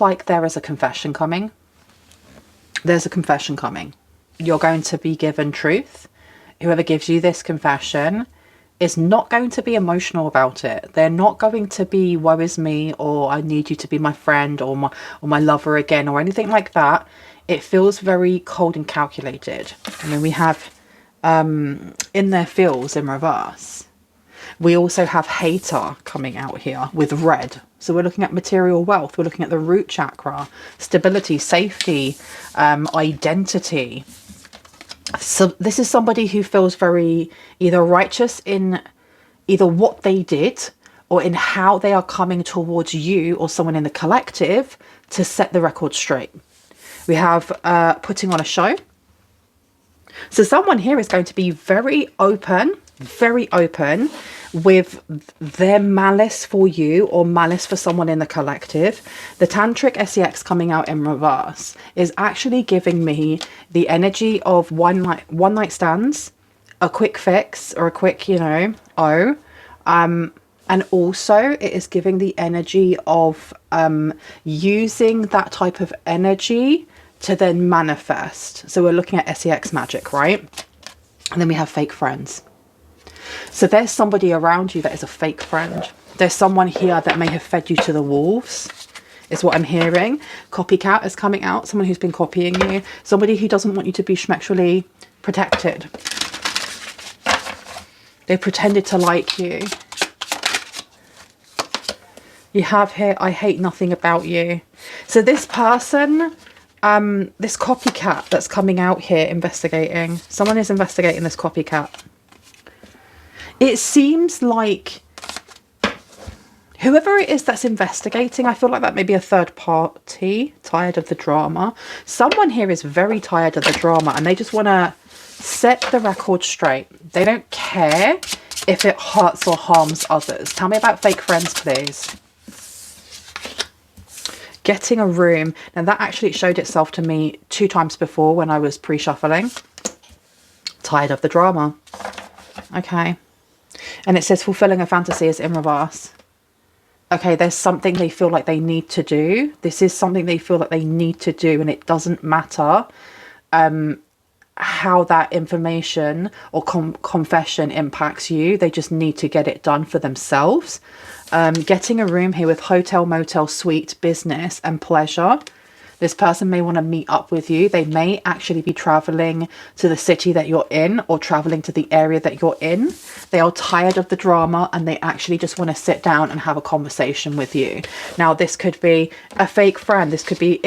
like there is a confession coming. There's a confession coming. You're going to be given truth. Whoever gives you this confession is not going to be emotional about it. They're not going to be woe is me, or I need you to be my friend, or my lover again, or anything like that. It feels very cold and calculated. I mean, we have in their feels in reverse. We also have hater coming out here with red. So we're looking at material wealth. We're looking at the root chakra, stability, safety, identity. So this is somebody who feels very either righteous in either what they did or in how they are coming towards you or someone in the collective to set the record straight. We have putting on a show. So someone here is going to be very open with their malice for you or malice for someone in the collective. The tantric sex coming out in reverse is actually giving me the energy of one night stands, a quick fix or a quick, and also it is giving the energy of using that type of energy to then manifest. So we're looking at sex magic, right? And then we have fake friends. So there's somebody around you that is a fake friend. There's someone here that may have fed you to the wolves, is what I'm hearing. Copycat is coming out. Someone who's been copying you. Somebody who doesn't want you to be schmexually protected. They pretended to like you. You have here, I hate nothing about you. So this person, this copycat that's coming out here investigating. Someone is investigating this copycat. It seems like whoever it is that's investigating, I feel like that may be a third party, tired of the drama. Someone here is very tired of the drama and they just want to set the record straight. They don't care if it hurts or harms others. Tell me about fake friends, please. Getting a room. Now that actually showed itself to me 2 times before when I was pre-shuffling. Tired of the drama. Okay. And it says fulfilling a fantasy is in reverse. Okay, there's something they feel like they need to do. This is something they feel like they need to do, and it doesn't matter how that information or confession impacts you. They just need to get it done for themselves. Getting a room here with hotel, motel, suite, business and pleasure. This person may want to meet up with you. They may actually be traveling to the city that you're in or traveling to the area that you're in. They are tired of the drama and they actually just want to sit down and have a conversation with you. Now, this could be a fake friend. It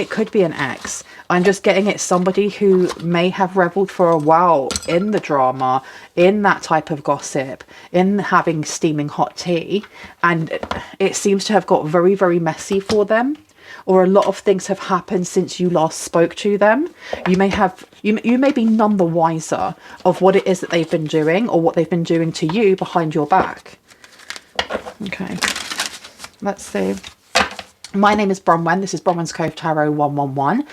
could be an ex. I'm just getting it somebody who may have reveled for a while in the drama, in that type of gossip, in having steaming hot tea. And it seems to have got very, very messy for them. Or a lot of things have happened since you last spoke to them. You may be none the wiser of what it is that they've been doing or what they've been doing to you behind your back. Okay, let's see. My name is Bronwen. This is Bronwen's Cove Tarot 111.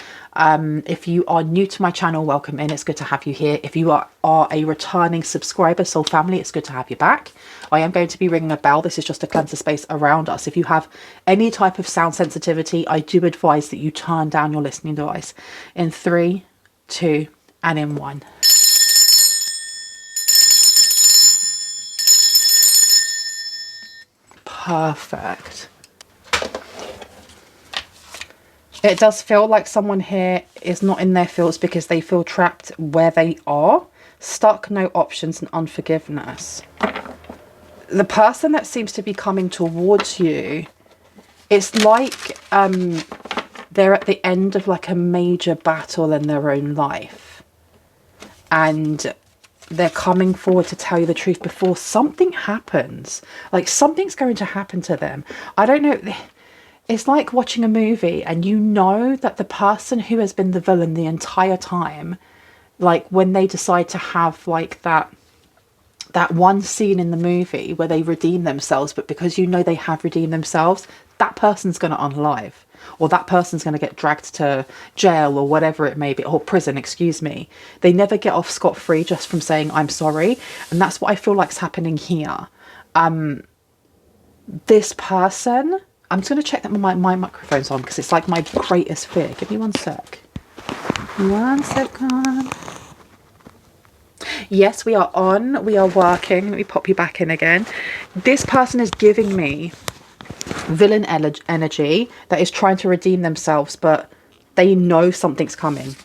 If you are new to my channel, welcome in. It's good to have you here. If you are a returning subscriber, soul family, it's good to have you back. I am going to be ringing a bell. This is just to cleanse the space around us. If you have any type of sound sensitivity, I do advise that you turn down your listening device. In 3, 2, and in 1. Perfect. It does feel like someone here is not in their fields because they feel trapped where they are. Stuck, no options, and unforgiveness. The person that seems to be coming towards you, it's like they're at the end of like a major battle in their own life. And they're coming forward to tell you the truth before something happens. Like something's going to happen to them. I don't know. It's like watching a movie and you know that the person who has been the villain the entire time, like when they decide to have like that one scene in the movie where they redeem themselves, but because you know they have redeemed themselves, that person's going to unalive, or that person's going to get dragged to jail or whatever it may be, or prison, excuse me. They never get off scot-free just from saying I'm sorry. And that's what I feel like's happening here. This person I'm just going to check that my microphone's on, because it's like my greatest fear. Give me 1 sec. 1 second. Yes, we are on. We are working. Let me pop you back in again. This person is giving me villain energy that is trying to redeem themselves, but they know something's coming.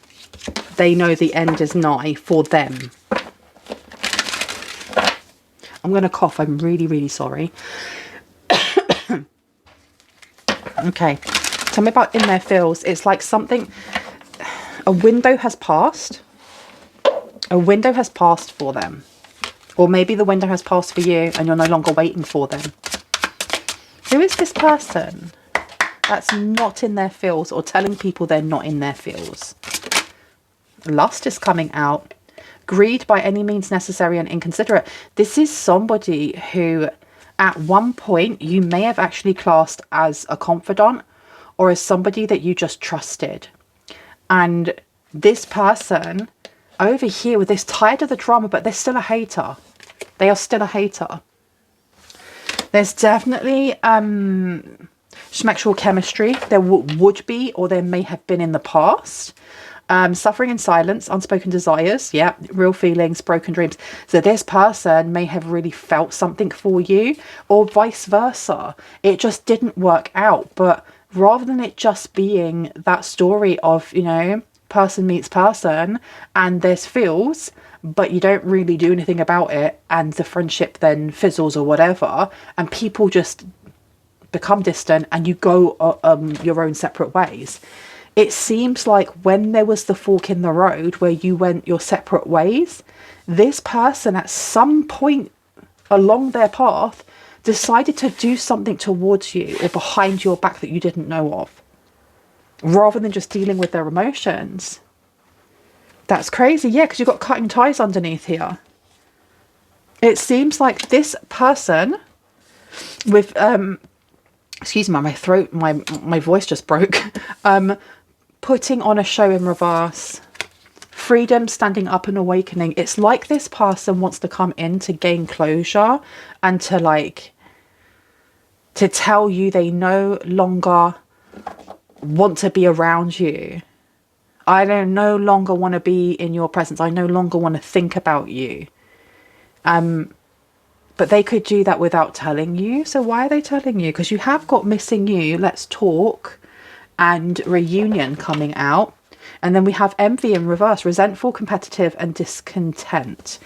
They know the end is nigh for them. I'm going to cough. I'm really, really sorry. Okay. Tell me about in their feels. It's like something... A window has passed. A window has passed for them. Or maybe the window has passed for you and you're no longer waiting for them. Who is this person that's not in their feels or telling people they're not in their feels? Lust is coming out. Greed by any means necessary and inconsiderate. This is somebody who at one point you may have actually classed as a confidant or as somebody that you just trusted. And this person over here with this tired of the drama, but they're still a hater. They are still a hater. There's definitely sexual chemistry. There would be, or there may have been in the past. Suffering in silence, unspoken desires. Yeah, real feelings, broken dreams. So this person may have really felt something for you, or vice versa. It just didn't work out. But rather than it just being that story of, you know, person meets person and there's feels, but you don't really do anything about it, and the friendship then fizzles or whatever, and people just become distant and you go your own separate ways. It seems like when there was the fork in the road where you went your separate ways, this person at some point along their path decided to do something towards you or behind your back that you didn't know of, rather than just dealing with their emotions. That's crazy. Yeah, because you've got cutting ties underneath here. It seems like this person with excuse me, my throat, my voice just broke. Putting on a show in reverse. Freedom, standing up and awakening. It's like this person wants to come in to gain closure and to like to tell you they no longer want to be around you. I don't no longer want to be in your presence. I no longer want to think about you. But they could do that without telling you. So why are they telling you? Because you have got missing you, let's talk, and reunion coming out. And then we have envy in reverse, resentful, competitive, and discontent.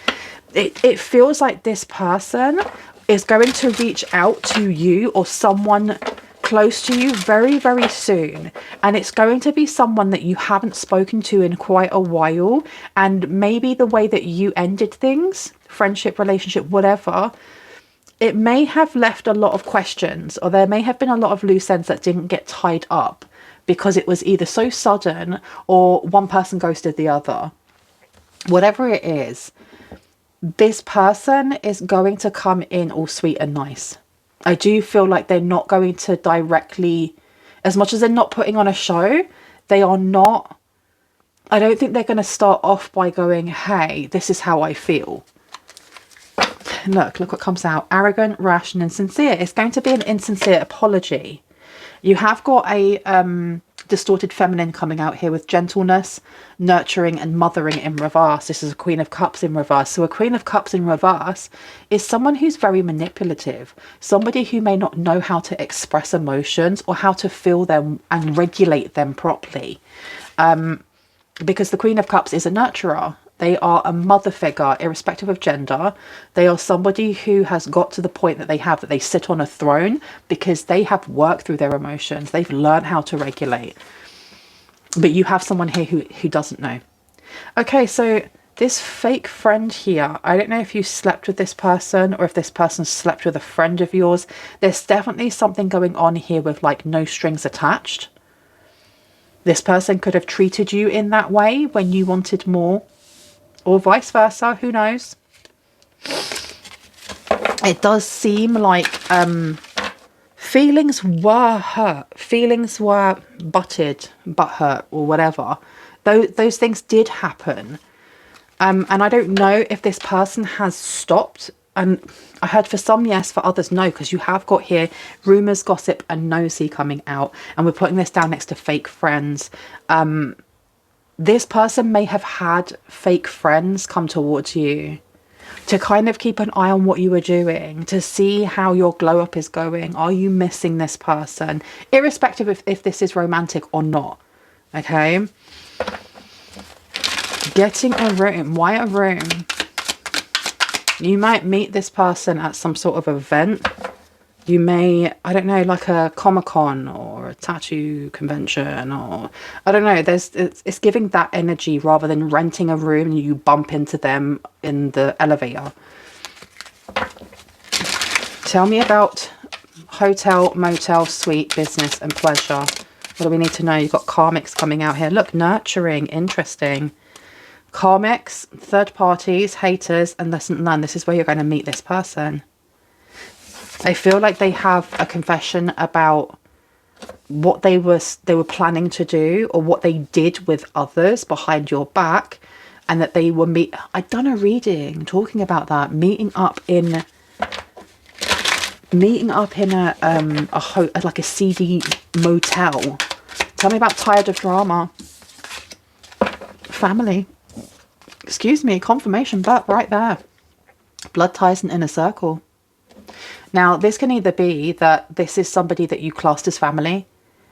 It feels like this person is going to reach out to you or someone close to you very, very soon. And it's going to be someone that you haven't spoken to in quite a while. And maybe the way that you ended things, friendship, relationship, whatever, it may have left a lot of questions, or there may have been a lot of loose ends that didn't get tied up because it was either so sudden or one person ghosted the other. Whatever it is, this person is going to come in all sweet and nice. I do feel like they're not going to directly, as much as they're not putting on a show, they are not, I don't think they're going to start off by going, hey, this is how I feel. Look what comes out. Arrogant, rash, and insincere. It's going to be an insincere apology. You have got a distorted feminine coming out here with gentleness, nurturing, and mothering in reverse. This is a Queen of Cups in reverse. So a Queen of Cups in reverse is someone who's very manipulative. Somebody who may not know how to express emotions or how to feel them and regulate them properly. Because the Queen of Cups is a nurturer. They are a mother figure, irrespective of gender. They are somebody who has got to the point that they sit on a throne because they have worked through their emotions. They've learned how to regulate. But you have someone here who doesn't know. Okay, so this fake friend here, I don't know if you slept with this person or if this person slept with a friend of yours. There's definitely something going on here with like no strings attached. This person could have treated you in that way when you wanted more. Or vice versa, who knows? It does seem like feelings were hurt. Feelings were butthurt, or whatever. Those things did happen. And I don't know if this person has stopped And I heard for some yes, for others no, because you have got here rumours, gossip and nosy coming out. And we're putting this down next to fake friends. This person may have had fake friends come towards you to kind of keep an eye on what you are doing, to see how your glow up is going. Are you missing this person? Irrespective if this is romantic or not. Okay. Getting a room. Why a room? You might meet this person at some sort of event. You may, I don't know, like a Comic-Con or a tattoo convention, or I don't know. It's giving that energy rather than renting a room and you bump into them in the elevator. Tell me about hotel, motel, suite, business and pleasure. What do we need to know? You've got karmics coming out here. Look, nurturing, interesting. Karmics, third parties, haters and lesson learned. This is where you're going to meet this person. I feel like they have a confession about what they were planning to do, or what they did with others behind your back, and that they were I'd done a reading talking about that, meeting up in a like a seedy motel. Tell me about tired of drama. Family. Excuse me, confirmation, but right there. Blood ties and inner circle. Now, this can either be that this is somebody that you classed as family,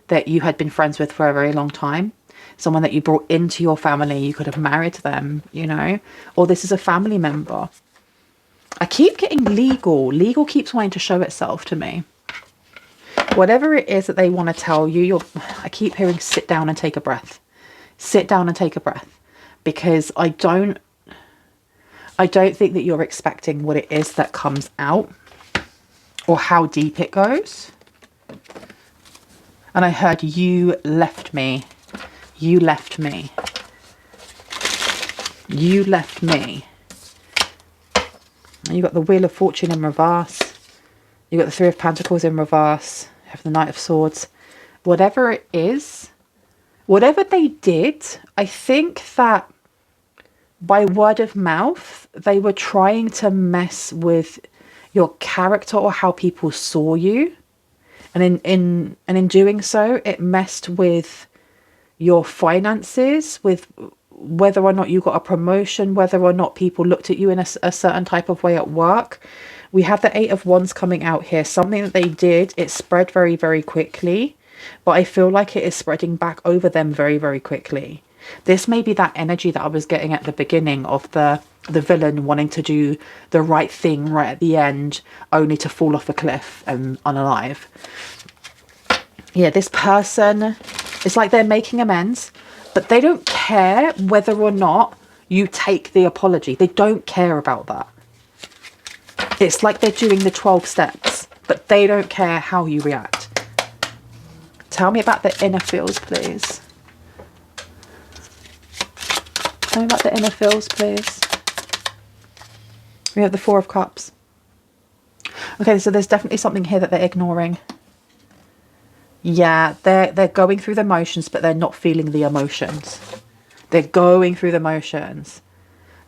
that you had been friends with for a very long time, someone that you brought into your family, you could have married them, you know, or this is a family member. I keep getting legal. Legal keeps wanting to show itself to me. Whatever it is that they want to tell you, I keep hearing sit down and take a breath. Sit down and take a breath. Because I don't think that you're expecting what it is that comes out, or how deep it goes. And I heard you left me. You left me. You left me. And you got the Wheel of Fortune in reverse. You got the Three of Pentacles in reverse. You have the Knight of Swords. Whatever it is, whatever they did, I think that by word of mouth, they were trying to mess with your character or how people saw you. And in doing so, it messed with your finances, with whether or not you got a promotion, whether or not people looked at you in a certain type of way at work. We have the Eight of Wands coming out here. Something that they did, it spread very, very quickly. But I feel like it is spreading back over them very, very quickly. This may be that energy that I was getting at the beginning of the villain wanting to do the right thing right at the end, only to fall off a cliff and unalive. Yeah, this person, it's like they're making amends, but they don't care whether or not you take the apology. They don't care about that. It's like they're doing the 12 steps, but they don't care how you react. Tell me about the inner feels, please. Tell me about the inner feels, please. We have the Four of Cups. Okay, so there's definitely something here that they're ignoring. Yeah, they're going through the motions, but they're not feeling the emotions. They're going through the motions.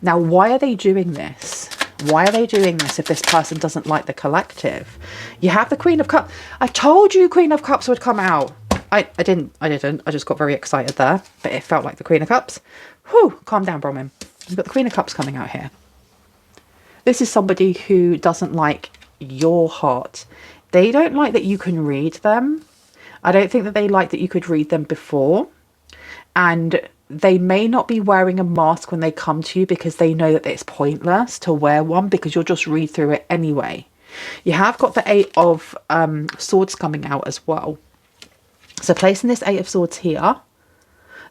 Now, why are they doing this? Why are they doing this if this person doesn't like the collective? You have the Queen of Cups. I told you Queen of Cups would come out. I didn't. I just got very excited there, but it felt like the Queen of Cups. Whew, calm down, Bronwyn. You've got the Queen of Cups coming out here. This is somebody who doesn't like your heart. They don't like that you can read them. I don't think that they like that you could read them before. And they may not be wearing a mask when they come to you because they know that it's pointless to wear one because you'll just read through it anyway. You have got the Eight of Swords coming out as well. So placing this Eight of Swords here,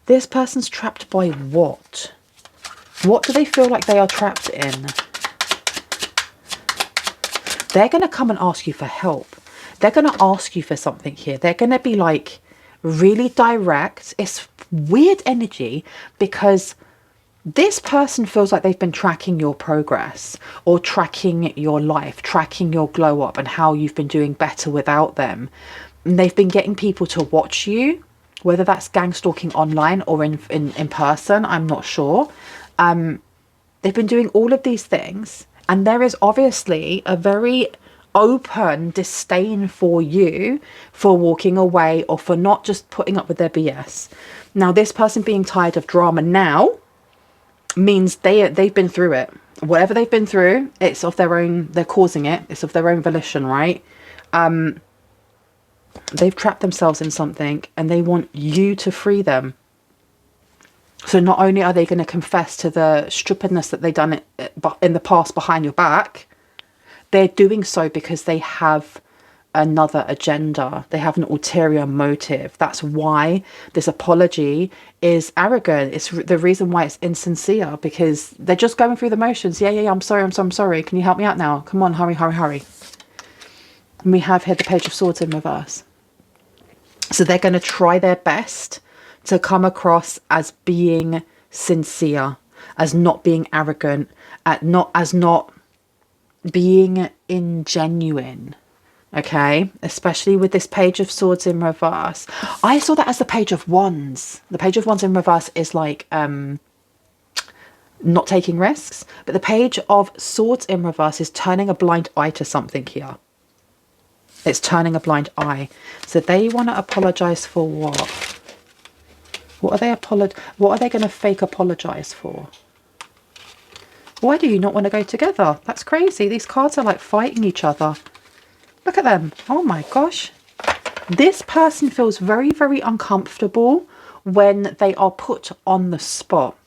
this person's trapped by what? What do they feel like they are trapped in? They're going to come and ask you for help. They're going to ask you for something here. They're going to be like really direct. It's weird energy because this person feels like they've been tracking your progress or tracking your life, tracking your glow up and how you've been doing better without them. And they've been getting people to watch you, whether that's gang stalking online or in person, I'm not sure. They've been doing all of these things And there is obviously a very open disdain for you for walking away or for not just putting up with their BS. Now, this person being tired of drama now means they've been through it. Whatever they've been through, it's of their own, they're causing it. It's of their own volition, right? They've trapped themselves in something and they want you to free them. So not only are they going to confess to the stupidness that they've done in the past behind your back, they're doing so because they have another agenda. They have an ulterior motive. That's why this apology is arrogant. It's the reason why it's insincere, because they're just going through the motions. Yeah, I'm sorry, I'm sorry. Can you help me out now? Come on, hurry. And we have here the Page of Swords in reverse. So they're going to try their best to come across as being sincere, as not being arrogant, as not being ingenuine. Okay, especially with this Page of Swords in reverse. I saw that as the Page of Wands. The Page of Wands in reverse is like not taking risks, but the Page of Swords in reverse is turning a blind eye to something here. It's turning a blind eye. So they want to apologize for what? What are they going to fake apologize for? Why do you not want to go together? That's crazy. These cards are like fighting each other. Look at them. Oh my gosh. This person feels very, very uncomfortable when they are put on the spot.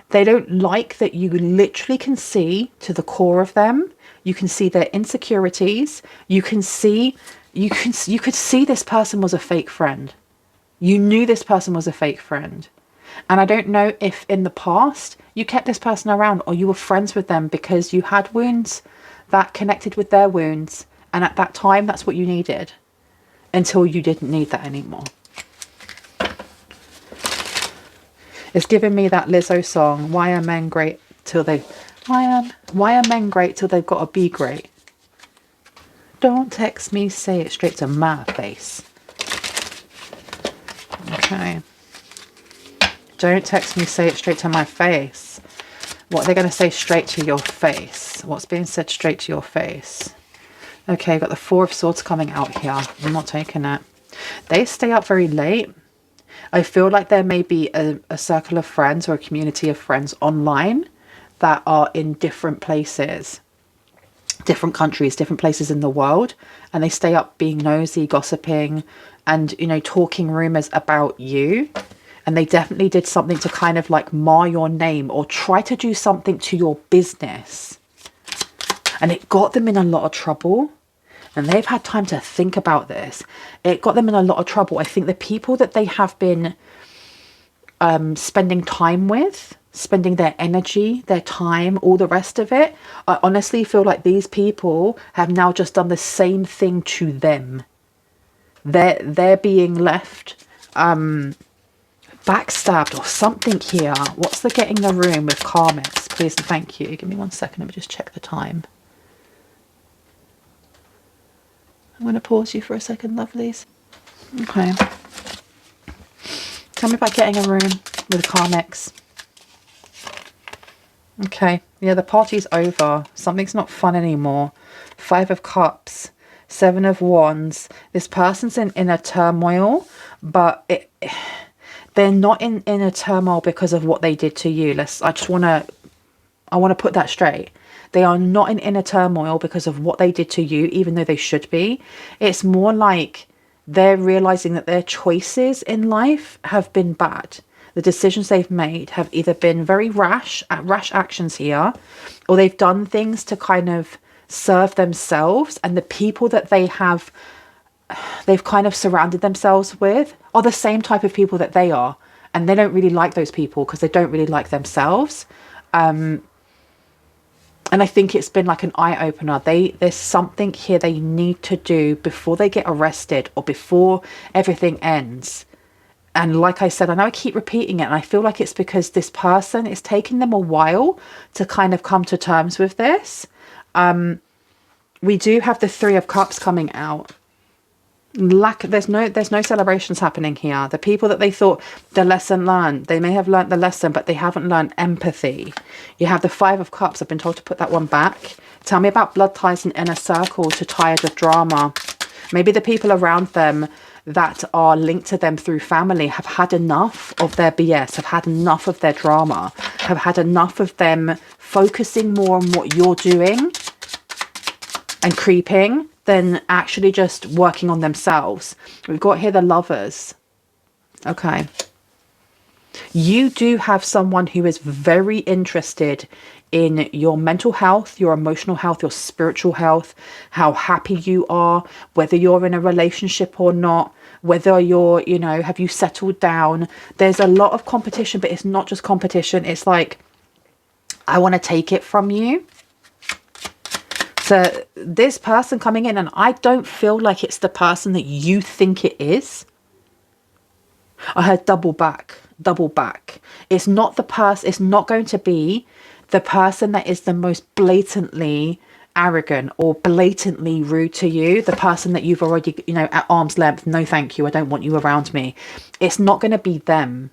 They don't like that you literally can see to the core of them. You can see their insecurities. You could see this person was a fake friend. You knew this person was a fake friend. And I don't know if in the past you kept this person around or you were friends with them because you had wounds that connected with their wounds. And at that time, that's what you needed until you didn't need that anymore. It's giving me that Lizzo song, why are men great till they've got to be great? Don't text me, say it straight to my face. Okay. Don't text me, say it straight to my face. What are they going to say straight to your face? What's being said straight to your face? Okay, got the Four of Swords coming out here. I'm not taking it. They stay up very late. I feel like there may be a circle of friends or a community of friends online that are in different places, different countries, different places in the world. And they stay up being nosy, gossiping, and, you know, talking rumors about you. And they definitely did something to kind of like mar your name or try to do something to your business. And it got them in a lot of trouble. And they've had time to think about this. It got them in a lot of trouble. I think the people that they have been spending time with, spending their energy, their time, all the rest of it, I honestly feel like these people have now just done the same thing to them. They're being left backstabbed or something here. What's the getting the room with karmics? Please and thank you. Give me 1 second. Let me just check the time. I'm going to pause you for a second, lovelies. Okay. Tell me about getting a room with karmics. Okay. Yeah, the party's over. Something's not fun anymore. 5 of Cups. 7 of Wands. This person's in inner turmoil, but they're not in inner turmoil because of what they did to you. I want to put that straight. They are not in inner turmoil because of what they did to you, even though they should be. It's more like they're realizing that their choices in life have been bad. The decisions they've made have either been very rash actions here, or they've done things to kind of serve themselves, and the people that they've kind of surrounded themselves with are the same type of people that they are, and they don't really like those people because they don't really like themselves. And I think it's been like an eye-opener. There's something here they need to do before they get arrested or before everything ends. And like I said, I know I keep repeating it, and I feel like it's because this person, it's taking them a while to kind of come to terms with this. We do have the 3 of Cups coming out. There's no celebrations happening here. The people that they thought the lesson learned, they may have learned the lesson, but they haven't learned empathy. You have the Five of Cups. I've been told to put that one back. Tell me about blood ties and inner circle, to tired of drama. Maybe the people around them that are linked to them through family have had enough of their BS, have had enough of their drama, have had enough of them focusing more on what you're doing and creeping than actually just working on themselves. We've got here the Lovers. Okay. You do have someone who is very interested in your mental health, your emotional health, your spiritual health, how happy you are, whether you're in a relationship or not, whether you're, you know, have you settled down? There's a lot of competition, but it's not just competition. It's like, I want to take it from you. So this person coming in, and I don't feel like it's the person that you think it is. I heard double back. It's not the person, it's not going to be the person that is the most blatantly arrogant or blatantly rude to you, the person that you've already, you know, at arm's length, no thank you, I don't want you around me. It's not going to be them.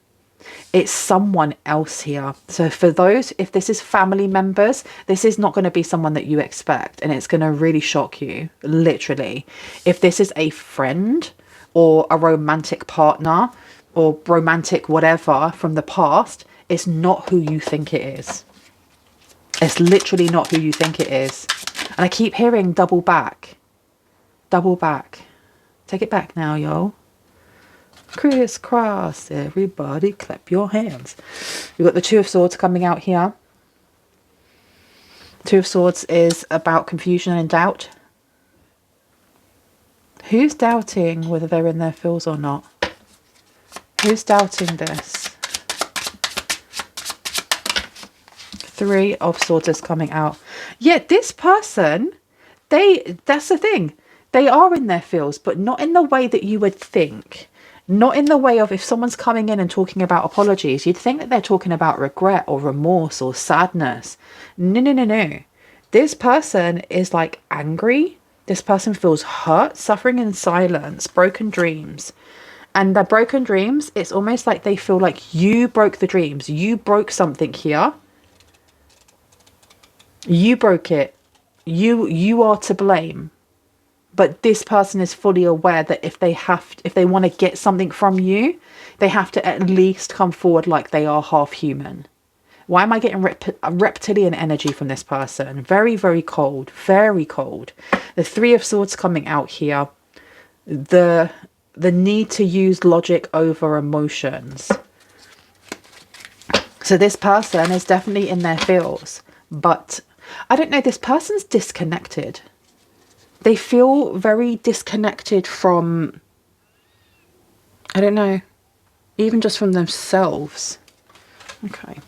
It's someone else here. So for those, if this is family members, this is not going to be someone that you expect, and it's going to really shock you, literally. If this is a friend or a romantic partner or romantic whatever from the past, it's not who you think it is. It's literally not who you think it is. And I keep hearing double back. Double back. Take it back now, y'all. Crisscross, everybody clap your hands. We've got the Two of Swords coming out here. Two of Swords is about confusion and doubt. Who's doubting whether they're in their feels or not? Who's doubting this? Three of Swords is coming out. Yeah, this person, that's the thing. They are in their feels, but not in the way that you would think. Not in the way of, if someone's coming in and talking about apologies, you'd think that they're talking about regret or remorse or sadness. No. This person is like angry. This person feels hurt, suffering in silence, broken dreams. And the broken dreams, it's almost like they feel like you broke the dreams. You broke something here. You broke it. You are to blame. But this person is fully aware that if they want to get something from you, they have to at least come forward like they are half human. Why am I getting reptilian energy from this person? Very, very cold. Very cold. The Three of Swords coming out here. The need to use logic over emotions. So this person is definitely in their feels. But I don't know, this person's disconnected. They feel very disconnected from, I don't know, even just from themselves. Okay.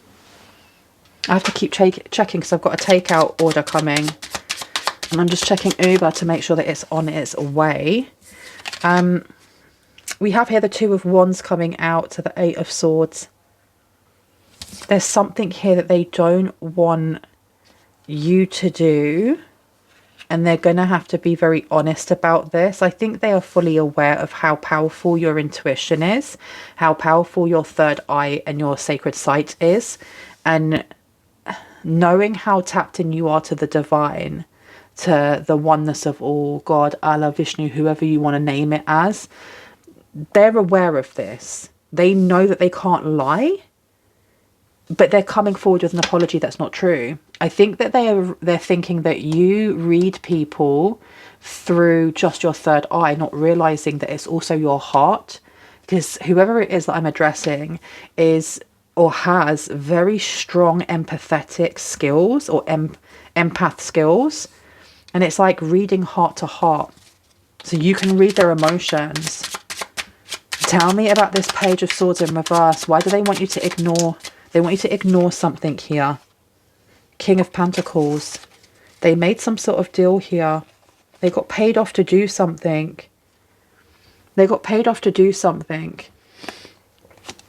I have to keep checking because I've got a takeout order coming. And I'm just checking Uber to make sure that it's on its way. We have here the Two of Wands coming out to the Eight of Swords. There's something here that they don't want you to do. And they're going to have to be very honest about this. I think they are fully aware of how powerful your intuition is, how powerful your third eye and your sacred sight is. And knowing how tapped in you are to the divine, to the oneness of all, God, Allah, Vishnu, whoever you want to name it as, they're aware of this. They know that they can't lie, but they're coming forward with an apology that's not true. I think that they're thinking that you read people through just your third eye, not realizing that it's also your heart. Because whoever it is that I'm addressing is or has very strong empathetic skills or empath skills. And it's like reading heart to heart. So you can read their emotions. Tell me about this Page of Swords in reverse. Why do they want you to ignore? They want you to ignore something here. King of Pentacles. They made some sort of deal here. They got paid off to do something. They got paid off to do something.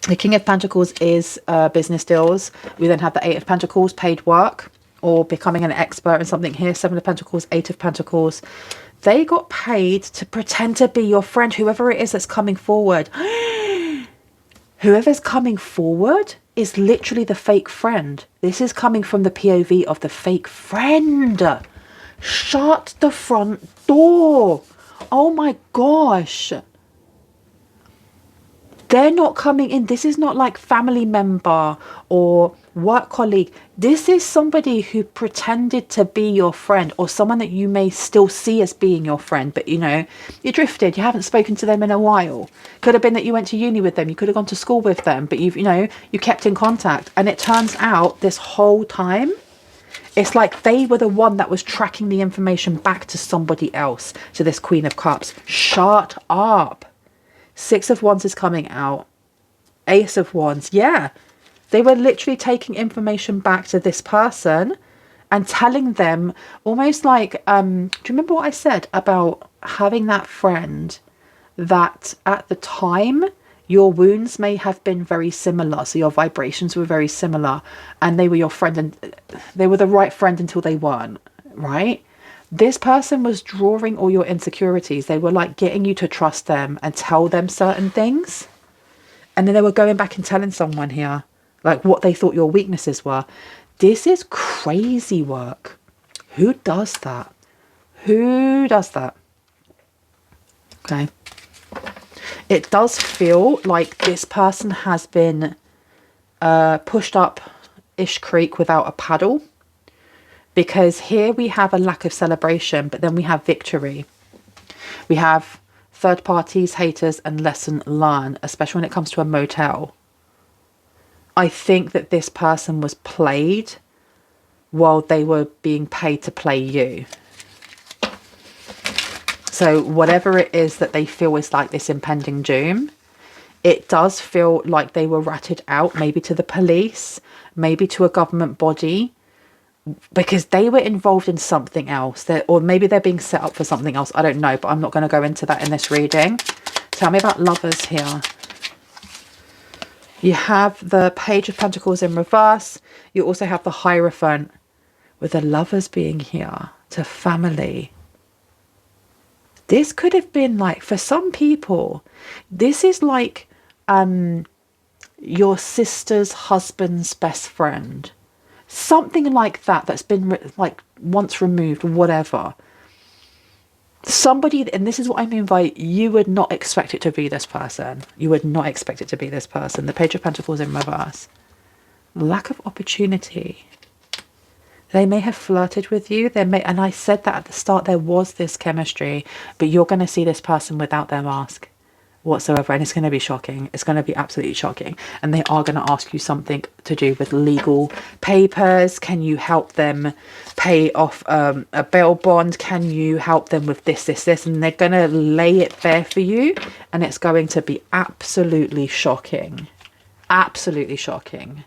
The King of Pentacles is business deals. We then have the Eight of Pentacles, paid work, or becoming an expert in something here. Seven of Pentacles, Eight of Pentacles. They got paid to pretend to be your friend, whoever it is that's coming forward. Whoever's coming forward is literally the fake friend. This is coming from the POV of the fake friend. Shut the front door. Oh my gosh. They're not coming in. This is not like family member or work colleague. This is somebody who pretended to be your friend, or someone that you may still see as being your friend, but you know, you drifted, you haven't spoken to them in a while. Could have been that you went to uni with them, you could have gone to school with them, but you kept in contact. And it turns out this whole time, it's like they were the one that was tracking the information back to somebody else, to this Queen of Cups. Shut up. Six of Wands is coming out. Ace of Wands. Yeah. They were literally taking information back to this person and telling them almost like, do you remember what I said about having that friend that at the time your wounds may have been very similar, so your vibrations were very similar, and they were your friend, and they were the right friend until they weren't, right? This person was drawing all your insecurities. They were like getting you to trust them and tell them certain things. And then they were going back and telling someone here, like what they thought your weaknesses were. This is crazy work. Who does that? Who does that? Okay. It does feel like this person has been pushed up Ish Creek without a paddle. Because here we have a lack of celebration, but then we have victory. We have third parties, haters, and lesson learned, especially when it comes to a motel. I think that this person was played while they were being paid to play you. So whatever it is that they feel is like this impending doom, it does feel like they were ratted out, maybe to the police, maybe to a government body, because they were involved in something else, or maybe they're being set up for something else. I don't know, but I'm not going to go into that in this reading. Tell me about lovers here. You have the Page of Pentacles in reverse. You also have the Hierophant, with the lovers being here to family. This could have been like, for some people, this is like your sister's husband's best friend. Something like that, that's been like once removed, whatever. Somebody, and this is what I mean by you would not expect it to be this person. You would not expect it to be this person. The Page of Pentacles in reverse. Lack of opportunity. They may have flirted with you. They may, and I said that at the start, there was this chemistry, but you're going to see this person without their mask whatsoever, and it's going to be shocking. It's going to be absolutely shocking, and they are going to ask you something to do with legal papers. Can you help them pay off a bail bond? Can you help them with this, and they're going to lay it bare for you, and it's going to be absolutely shocking. Absolutely shocking.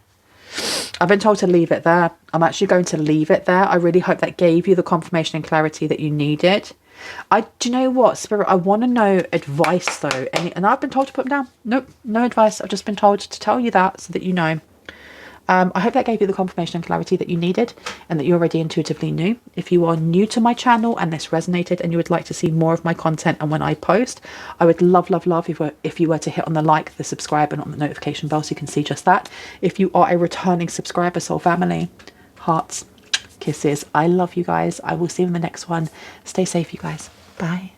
I've been told to leave it there. I'm actually going to leave it there. I really hope that gave you the confirmation and clarity that you needed. Do you know what, Spirit? I want to know advice though. And I've been told to put them down. Nope, no advice. I've just been told to tell you that so that you know. I hope that gave you the confirmation and clarity that you needed and that you already intuitively knew. If you are new to my channel and this resonated and you would like to see more of my content and when I post, I would love if you were to hit on the like, the subscribe, and on the notification bell so you can see just that. If you are a returning subscriber, soul family, hearts, kisses. I love you guys. I will see you in the next one. Stay safe, you guys. Bye.